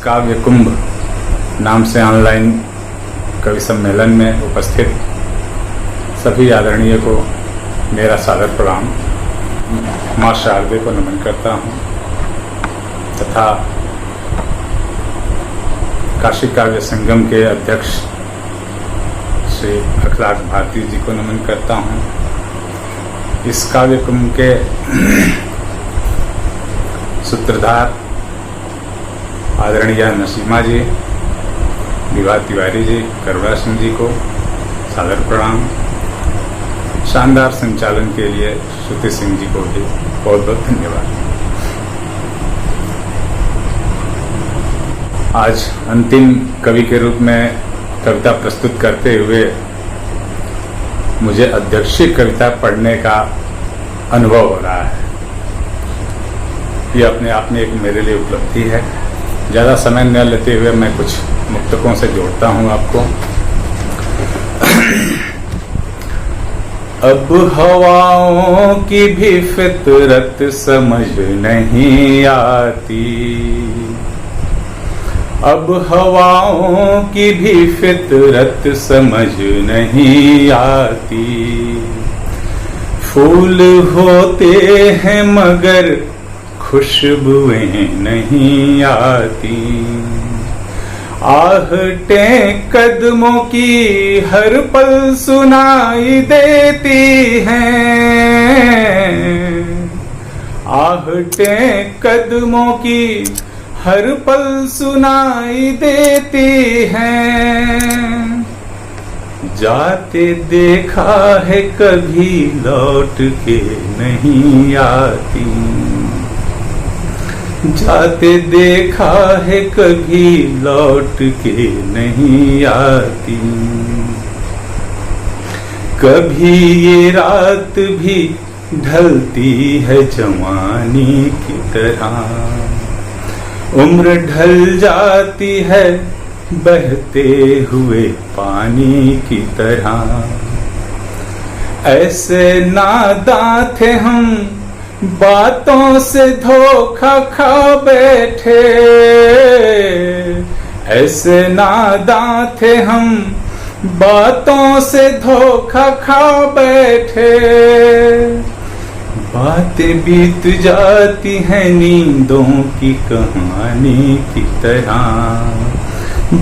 काव्य कुंभ नाम से ऑनलाइन कवि सम्मेलन में उपस्थित सभी आदरणीय को मेरा सादर प्रणाम। माँ शारदे को नमन करता हूँ तथा काशी काव्य संगम के अध्यक्ष श्री अखिलाश भारती जी को नमन करता हूँ। इस काव्य कुंभ के सूत्रधार आदरणीय नसीमा जी, विभा तिवारी जी, करुणा सिंह जी को सादर प्रणाम। शानदार संचालन के लिए श्रुति सिंह जी को भी बहुत बहुत धन्यवाद। आज अंतिम कवि के रूप में कविता प्रस्तुत करते हुए मुझे अध्यक्षीय कविता पढ़ने का अनुभव हो रहा है। ये अपने आप में एक मेरे लिए उपलब्धि है। ज़्यादा समय न लेते हुए मैं कुछ मुक्तकों से जोड़ता हूँ आपको। अब हवाओं की भी फितरत समझ नहीं आती, अब हवाओं की भी फितरत समझ नहीं आती। फूल होते हैं मगर खुशबुएं नहीं आती। आहटें कदमों की हर पल सुनाई देती हैं, आहटें कदमों की हर पल सुनाई देती हैं। जाते देखा है कभी लौट के नहीं आती, जाते देखा है कभी लौट के नहीं आती। कभी ये रात भी ढलती है जवानी की तरह, उम्र ढल जाती है बहते हुए पानी की तरह। ऐसे नादां थे हम बातों से धोखा खा बैठे, ऐसे नादां थे हम बातों से धोखा खा बैठे। बातें बीत जाती हैं नींदों की कहानी की तरह,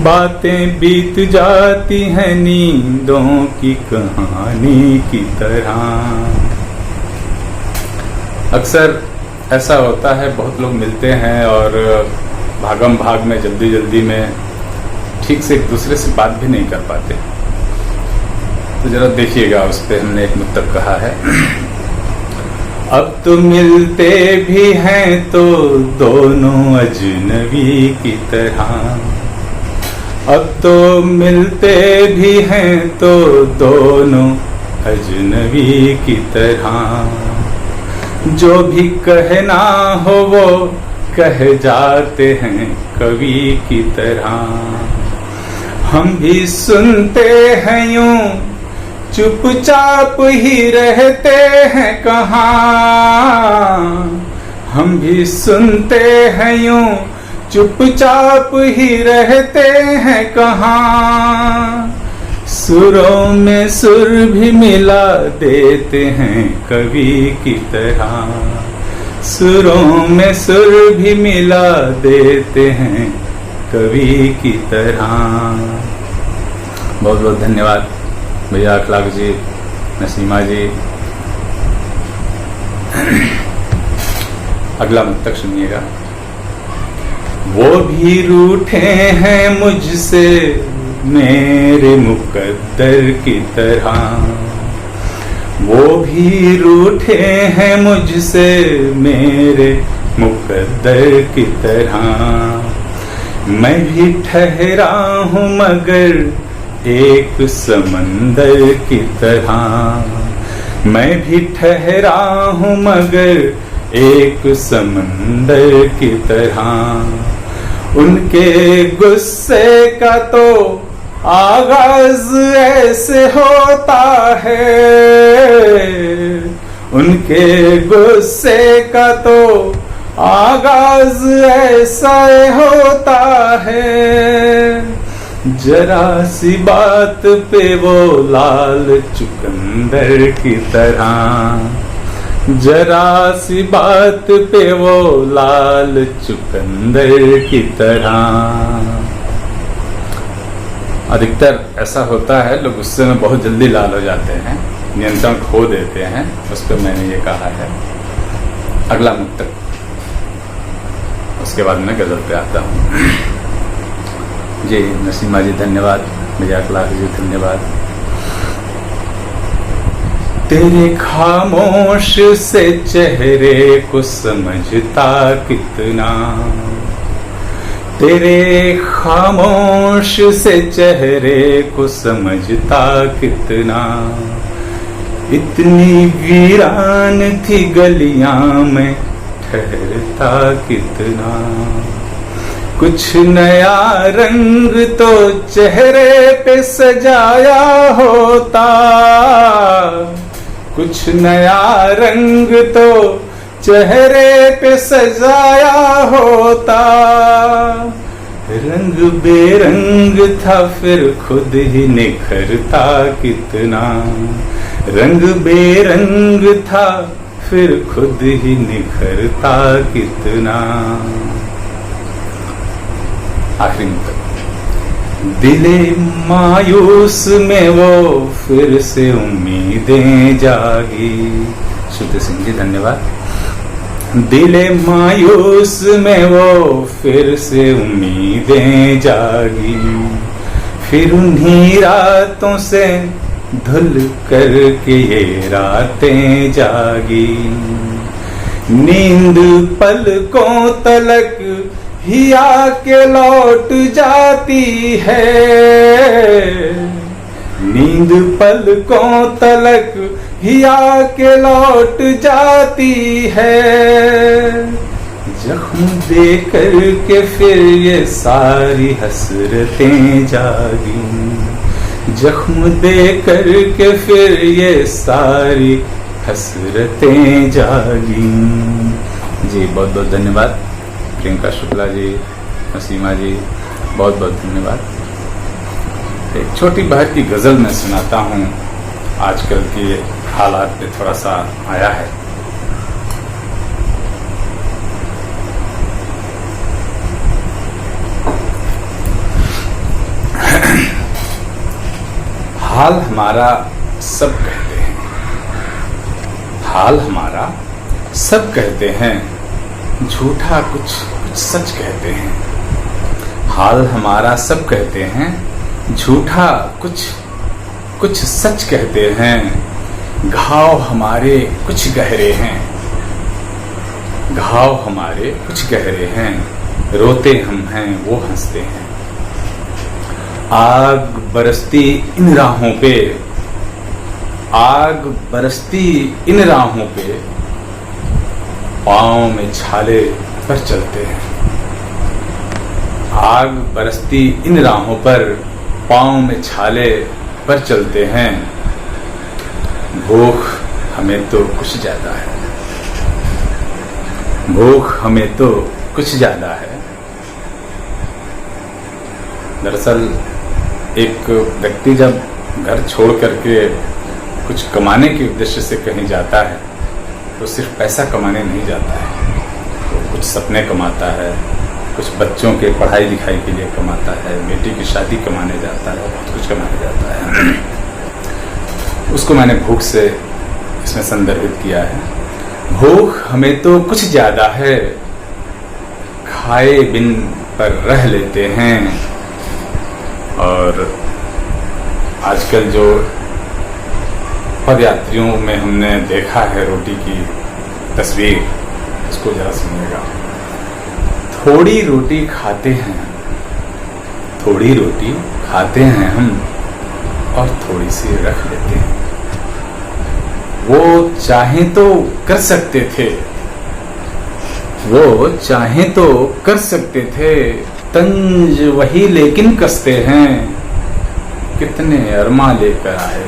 बातें बीत जाती हैं नींदों की कहानी की तरह। अक्सर ऐसा होता है, बहुत लोग मिलते हैं और भागम भाग में जल्दी जल्दी में ठीक से एक दूसरे से बात भी नहीं कर पाते। तो जरा देखिएगा, उस पर हमने एक मुक्तक कहा है। अब तो मिलते भी हैं तो दोनों अजनबी की तरह, अब तो मिलते भी हैं तो दोनों अजनबी की तरह। जो भी कहना हो वो कह जाते हैं कवि की तरह। हम भी सुनते हैं यूं चुपचाप ही रहते हैं कहाँ, हम भी सुनते हैं यूं चुपचाप ही रहते हैं कहाँ। सुरों में सुर भी मिला देते हैं कवि की तरह, सुरों में सुर भी मिला देते हैं कवि की तरह। बहुत बहुत धन्यवाद भैया अखिलाश जी, नसीमा जी। अगला मुक्तक सुनिएगा। वो भी रूठे हैं मुझसे मेरे मुकद्दर की तरह, वो भी रूठे हैं मुझसे मेरे मुकद्दर की तरह। मैं भी ठहरा हूँ मगर एक समंदर की तरह, मैं भी ठहरा हूँ मगर एक समंदर की तरह। उनके गुस्से का तो आगाज ऐसे होता है, उनके गुस्से का तो आगाज ऐसा होता है, जरा सी बात पे वो लाल चुकंदर की तरह, जरा सी बात पे वो लाल चुकंदर की तरह। अधिकतर ऐसा होता है, लोग गुस्से में बहुत जल्दी लाल हो जाते हैं, नियंत्रण खो देते हैं। उस पर मैंने ये कहा है। अगला मुक्तक, उसके बाद मैं गजल पे आता हूँ। जी नसीमा जी धन्यवाद, मजाक लाख जी धन्यवाद। तेरे खामोश से चेहरे को समझता कितना, तेरे खामोश से चेहरे को समझता कितना, इतनी वीरान थी गलियां में ठहरता कितना। कुछ नया रंग तो चेहरे पे सजाया होता, कुछ नया रंग तो चेहरे पे सजाया होता। रंग बेरंग था फिर खुद ही निखरता कितना, रंग बेरंग था फिर खुद ही निखरता कितना। आखिरी मुक्तक, दिले मायूस में वो फिर से उम्मीदें जागी। शुद्ध सिंह जी धन्यवाद। दिले मायूस में वो फिर से उम्मीदें जागी, फिर उन्हीं रातों से धुल कर के ये रातें जागी। नींद पलकों तलक ही आके लौट जाती है, नींद पलकों तलक ही आके लौट जाती है। जख्म दे कर के फिर ये सारी हसरतें जागी, जख्म दे कर के फिर ये सारी हसरतें जागी। जी बहुत बहुत धन्यवाद प्रियंका शुक्ला जी, नसीमा जी, बहुत बहुत धन्यवाद। एक छोटी बहर की गजल मैं सुनाता हूँ, आजकल के हालात पे थोड़ा सा आया है। हाल हमारा सब कहते हैं, हाल हमारा सब कहते हैं, झूठा कुछ कुछ सच कहते हैं। हाल हमारा सब कहते हैं, झूठा कुछ कुछ सच कहते हैं। घाव हमारे कुछ गहरे हैं, घाव हमारे कुछ गहरे हैं, रोते हम हैं वो हंसते हैं। आग बरसती इन राहों पे, आग बरसती इन राहों पे, पाँव में छाले पर चलते हैं। आग बरसती इन राहों पर, पाँव में छाले पर चलते हैं। भूख हमें तो कुछ ज्यादा है, भूख हमें तो कुछ ज्यादा है। दरअसल एक व्यक्ति जब घर छोड़ करके कुछ कमाने के उद्देश्य से कहीं जाता है तो सिर्फ पैसा कमाने नहीं जाता है, तो कुछ सपने कमाता है, कुछ बच्चों के पढ़ाई लिखाई के लिए कमाता है, बेटी की शादी कमाने जाता है, बहुत कुछ कमाने जाता है। उसको मैंने भूख से इसमें संदर्भित किया है। भूख हमें तो कुछ ज्यादा है, खाए बिन पर रह लेते हैं। और आजकल जो पदयात्रियों में हमने देखा है रोटी की तस्वीर, इसको जरा सुनिएगा। थोड़ी रोटी खाते हैं, थोड़ी रोटी खाते हैं हम, और थोड़ी सी रख लेते हैं। वो चाहें तो कर सकते थे, वो चाहें तो कर सकते थे, तंज वही लेकिन कसते हैं। कितने अरमा लेकर आए,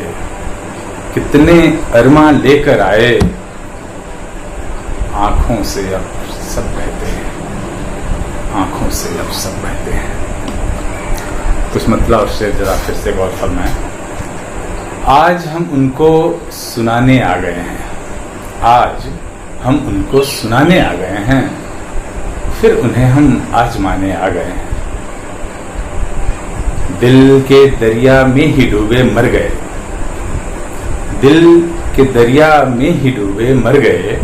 कितने अरमा लेकर आए, आंखों से अब सब बहते हैं, आंखों से अब सब बहते हैं। कुछ मतलब से जरा फिर से गौर फरमाएं। आज हम उनको सुनाने आ गए हैं, आज हम उनको सुनाने आ गए हैं, फिर उन्हें हम आजमाने आ गए हैं। दिल के दरिया में ही डूबे मर गए, दिल के दरिया में ही डूबे मर गए,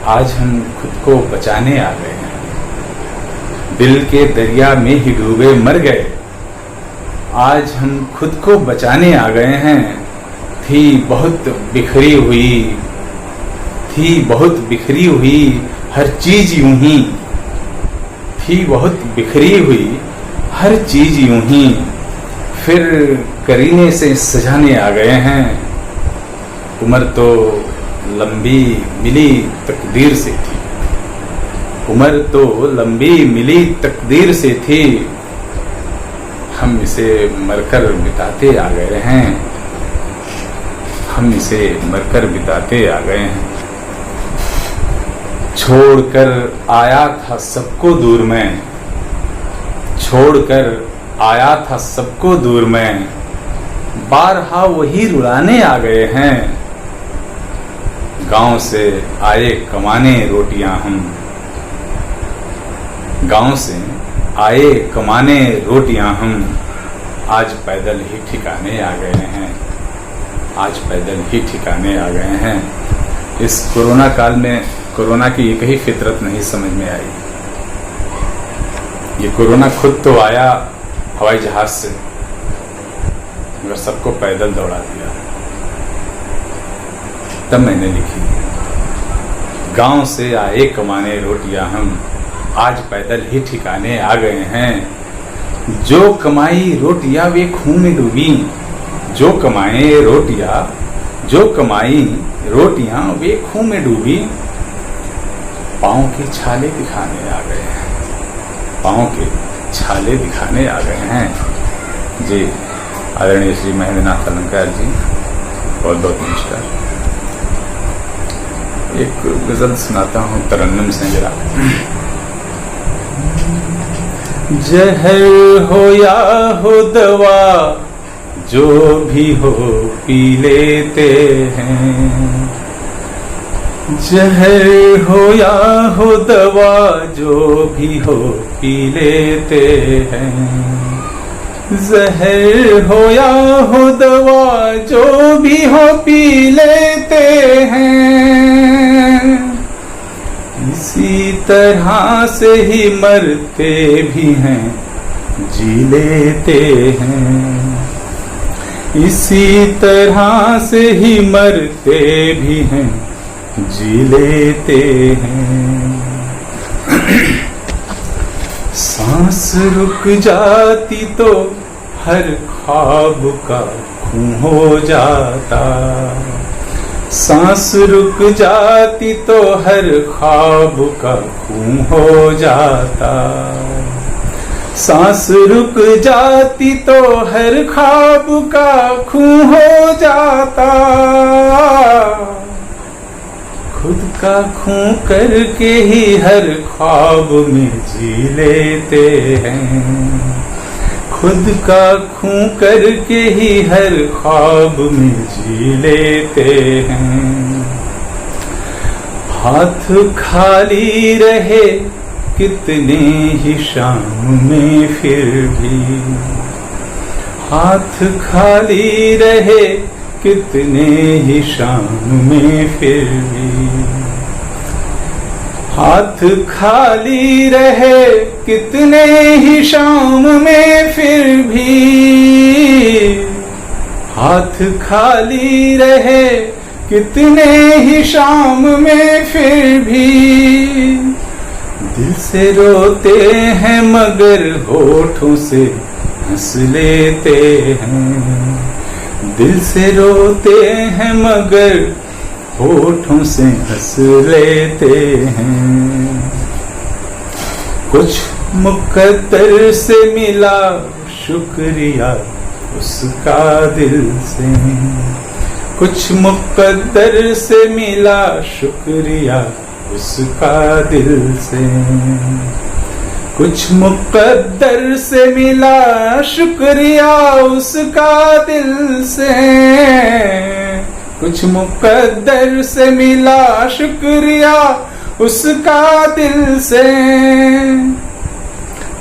आज हम खुद को बचाने आ गए हैं। दिल के दरिया में ही डूबे मर गए, आज हम खुद को बचाने आ गए हैं। थी बहुत बिखरी हुई, थी बहुत बिखरी हुई हर चीज यूं ही, थी बहुत बिखरी हुई हर चीज यूं ही, फिर करीने से सजाने आ गए हैं। उम्र तो लंबी मिली तकदीर से थी, उम्र तो लंबी मिली तकदीर से थी, हम इसे मरकर बिताते आ गए हैं, हम इसे मरकर बिताते आ गए हैं। छोड़कर आया था सबको दूर में, छोड़कर आया था सबको दूर में, बारहा वही रुलाने आ गए हैं। गांव से आए कमाने रोटियां हम, गांव से आए कमाने रोटियां हम, आज पैदल ही ठिकाने आ गए हैं, आज पैदल ही ठिकाने आ गए हैं। इस कोरोना काल में कोरोना की एक ही फितरत नहीं समझ में आई। ये कोरोना खुद तो आया हवाई जहाज से, मगर सबको पैदल दौड़ा दिया। तब मैंने लिखी, गांव से आए कमाने रोटियां हम, आज पैदल ही ठिकाने आ गए हैं। जो कमाई रोटियां वे खून में डूबी, जो कमाए रोटियां, जो कमाई रोटियां वे खून में डूबी, पाँव के छाले दिखाने आ गए हैं, पाँव के छाले दिखाने आ गए हैं। जी आदरणीय श्री महेंद्रनाथ अलंकार जी, बहुत बहुत नमस्कार। एक गजल सुनाता हूँ तरन्नुम से जरा। जहर हो या हो दवा, जो भी हो पी लेते हैं। जहर हो या हो दवा, जो भी हो पी लेते हैं। जहर हो या हो दवा, जो भी हो पी लेते हैं। इसी तरह से ही मरते भी हैं, जी लेते हैं। इसी तरह से ही मरते भी हैं, जी लेते हैं। सांस रुक जाती तो हर ख्वाब का खून हो जाता। सांस रुक जाती तो हर ख्वाब का खून हो जाता। सांस रुक जाती तो हर ख्वाब का खून हो जाता। खुद का खून करके ही हर ख्वाब में जी लेते हैं। खुद का खून करके ही हर ख्वाब में जी लेते हैं। हाथ खाली रहे कितने ही शाम में फिर भी, हाथ खाली रहे कितने ही शाम में फिर भी। हाथ खाली रहे कितने ही शाम में फिर भी। हाथ खाली रहे कितने ही शाम में फिर भी। दिल से रोते हैं मगर होठों से हंस लेते हैं। दिल से रोते हैं मगर होठों से हंस लेते हैं। कुछ मुकद्दर से मिला शुक्रिया उसका दिल से। कुछ मुकद्दर से मिला शुक्रिया उसका दिल से। कुछ मुकद्दर से मिला शुक्रिया उसका दिल से, कुछ मुकद्दर से मिला शुक्रिया उसका दिल से।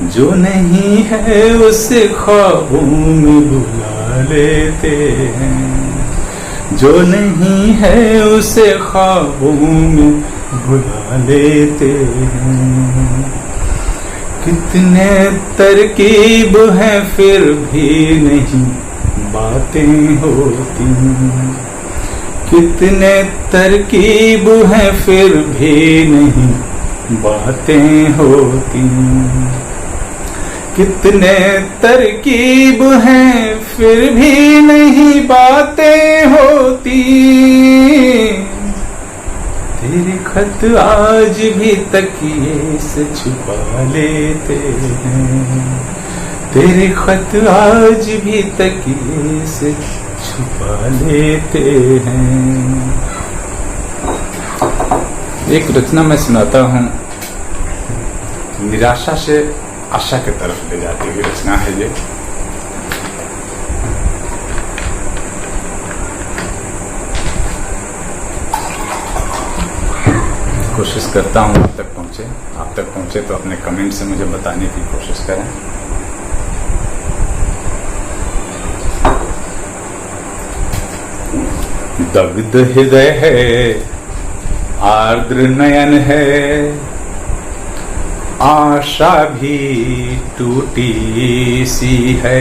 जो नहीं है उसे ख्वाबों में बुला लेते हैं, जो नहीं है उसे ख्वाबों में बुला लेते हैं। कितने तरकीब हैं फिर भी नहीं बातें होती, कितने तरकीब हैं फिर भी नहीं बातें होती, कितने तरकीब हैं फिर भी नहीं बातें होती। तेरे खत आज भी तकिए से छुपा लेते हैं, तेरे खत आज भी तकिए से छुपा लेते हैं। एक रचना मैं सुनाता हूँ, निराशा से आशा की तरफ ले जाती हुई रचना है ये। कोशिश करता हूँ आप तक पहुंचे तो अपने कमेंट से मुझे बताने की कोशिश करें। दग्ध हृदय है, आर्द्र नयन है, आशा भी टूटी सी है।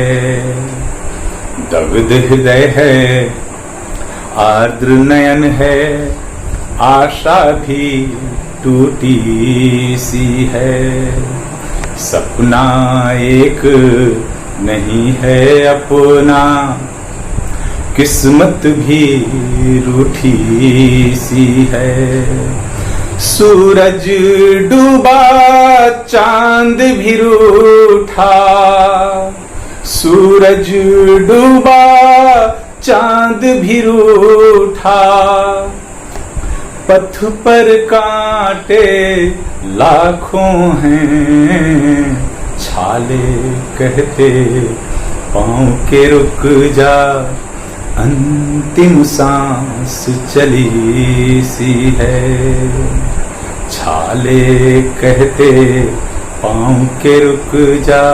दग्ध हृदय है, आर्द्र नयन है, आशा भी टूटी सी है। सपना एक नहीं है अपना, किस्मत भी रूठी सी है। सूरज डूबा चांद भी रूठा, सूरज डूबा चांद भी रूठा। पथ पर कांटे लाखों हैं, छाले कहते पाँव के रुक जा, अंतिम सांस चली सी है। छाले कहते पाँव के रुक जा,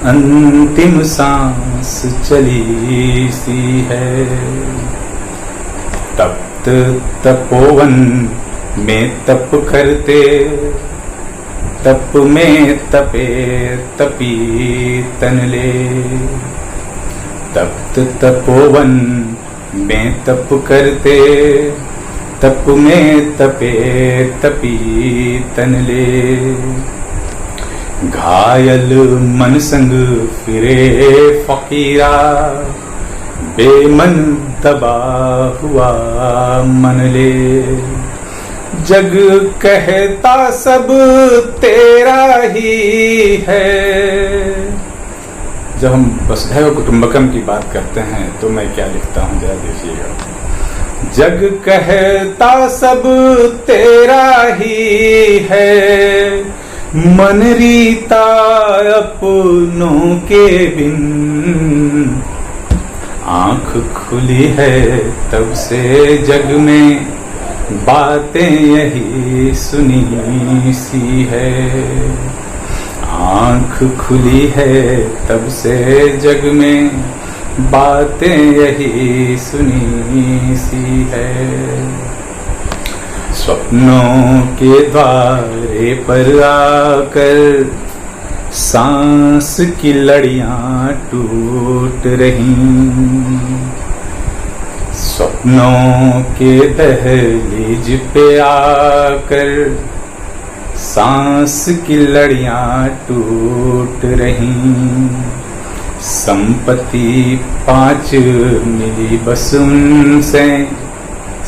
अंतिम सांस चली सी है। तप्त तपोवन में तप करते, तप में तपे तपी तनले। तप्त तपोवन में तप करते, तप में तपे तपी तनले। घायल मन संग फिरे फकीरा, बेमन दबा हुआ मन ले। जग कहता सब तेरा ही है। जब हम वसुधैव कुटुंबकम की बात करते हैं तो मैं क्या लिखता हूँ जरा देखिएगा। जग कहता सब तेरा ही है, मन रीता अपनों के बिन। आंख खुली है तब से जग में, बातें यही सुनी सी है। आंख खुली है तब से जग में, बातें यही सुनी सी है। स्वप्नों के द्वारे पर आकर सांस की लड़ियां टूट रही। स्वप्नों के दहलीज पे आकर सांस की लड़ियां टूट रही। संपत्ति 5 मिली बस उनसे,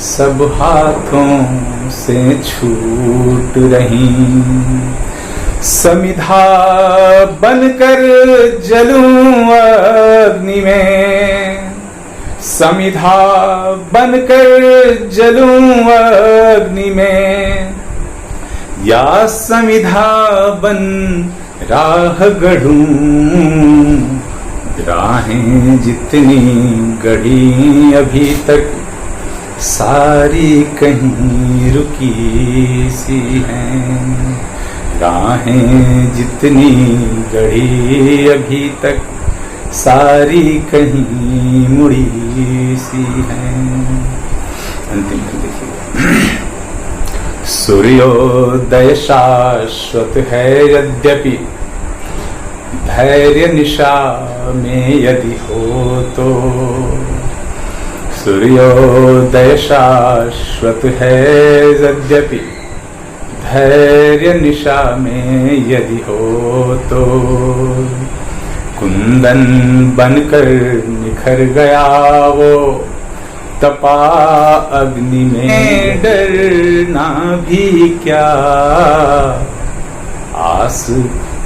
सब हाथों से छूट रही। समिधा बनकर जलूं अग्नि में, समिधा बनकर जलूं अग्नि में, या समिधा बन राह गढ़ूं। राहें जितनी गढ़ी अभी तक सारी कहीं रुकी सी हैं। राहें जितनी गढ़ी अभी तक सारी कहीं मुड़ी सी हैं। अंतिम में देखिए, सूर्योदय शाश्वत है यद्यपि, धैर्य निशा में यदि हो तो। सूर्योदय शाश्वत है यद्यपि, धैर्य निशा में यदि हो तो। कुंदन बनकर निखर गया वो, तपा अग्नि में डरना भी क्या। आस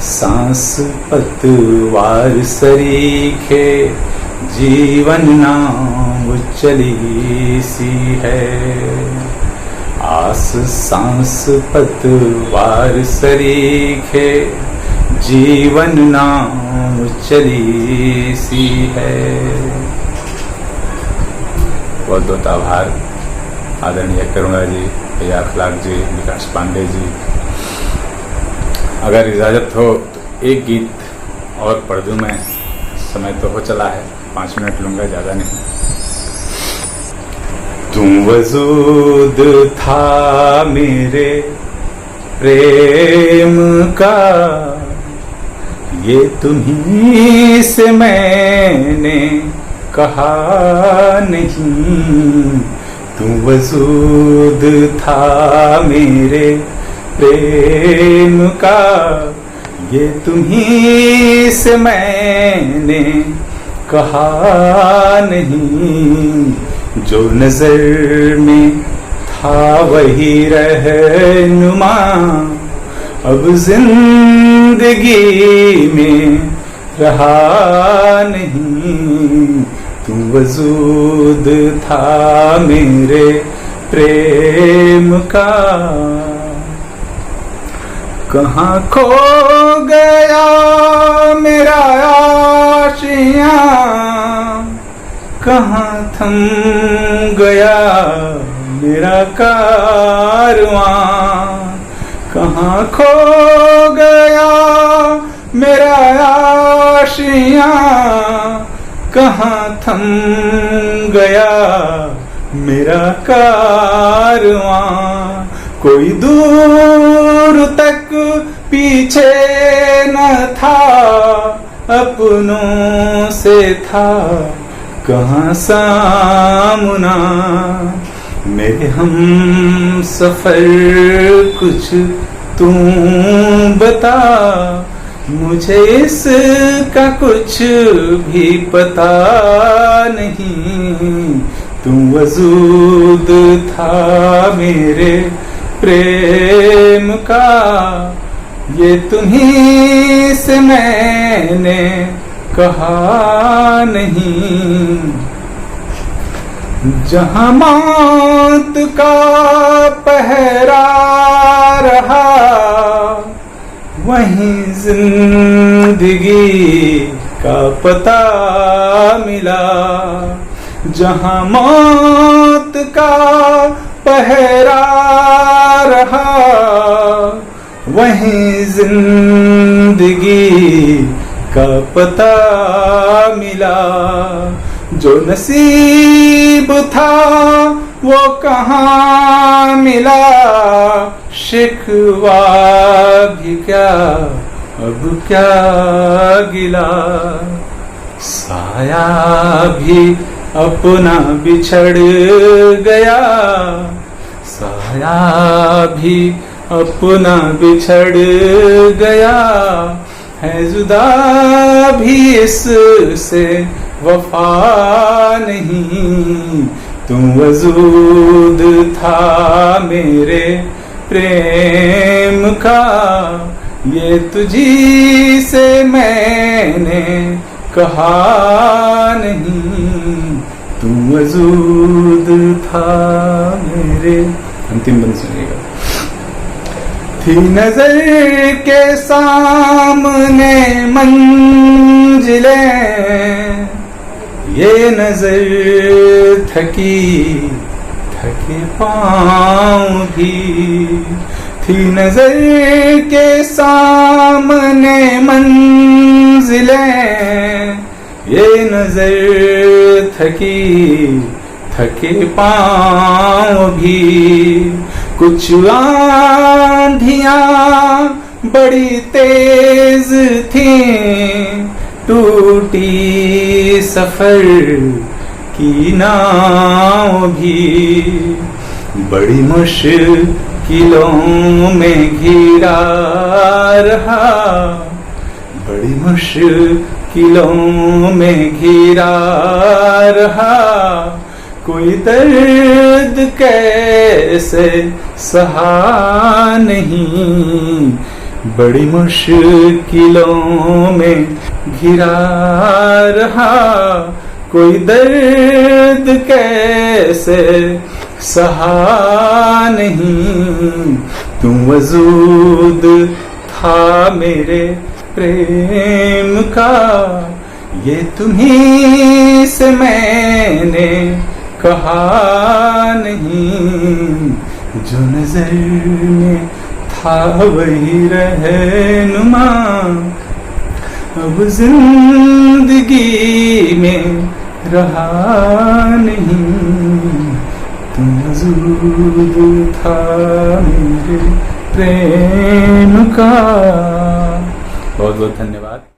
सांस पतवार सरीखे, जीवन नाव चली सी है। आस सांस पतवार सरीखे, जीवन नाव चली सी है। बहुत बहुत आभार आदरणीय करुणा जी, भैया अखलाक जी, विकास पांडे जी। अगर इजाज़त हो तो एक गीत और पढ़ दूँ मैं, समय तो हो चला है, 5 मिनट लूँगा, ज़्यादा नहीं। तू वजूद था मेरे प्रेम का, ये तुम्हीं से मैंने कहा नहीं। तू वजूद था मेरे प्रेम का, ये तुम्हीं से मैंने कहा नहीं। जो नजर में था वही रहनुमा, अब जिंदगी में रहा नहीं। तू वजूद था मेरे प्रेम का, कहाँ खो गया मेरा आशियाँ, कहाँ थम गया मेरा कारवां। कहाँ खो गया मेरा आशियाँ, कहाँ थम गया मेरा कारवां। कोई दूर तक पीछे न था, अपनों से था कहाँ सामना। मेरे हम सफर कुछ तू बता, मुझे इसका कुछ भी पता नहीं। तू वजूद था मेरे प्रेम का, ये तुम्हीं से मैंने कहा नहीं। जहाँ मौत का पहरा रहा, वहीं जिंदगी का पता मिला। जहाँ मौत का पहरा रहा, वहीं जिंदगी का पता मिला। जो नसीब था वो कहाँ मिला, शिकवा भी क्या अब क्या गिला। साया भी अपना बिछड़ गया, साया भी अपना बिछड़ गया। है जुदा भी इससे वफा नहीं। तू वजूद था मेरे प्रेम का, ये तुझी से मैंने कहा नहीं। तू वजूद था मेरे। अंतिम बंद सुनिएगा। थी नजर के सामने मंजिलें, ये नजर थके पाँव भी। थी नजर के सामने मंजिलें, ये नजर थके पाँव भी। कुछ आंधियां बड़ी तेज थी, टूटी सफर की नाव भी। बड़ी मुश्किलों में घिरा रहा, बड़ी मुश्किलों में घिरा रहा। कोई दर्द कैसे सहा नहीं, बड़ी मुश्किलों में घिरा रहा। कोई दर्द कैसे सहा नहीं, तू वजूद था मेरे प्रेम का। ये तुम्हीं से मैंने कहा नहीं, जो नजर में था वही रहनुमा। अब जिंदगी में रहा नहीं, तुम वजूद था मेरे प्रेम का। बहुत बहुत धन्यवाद।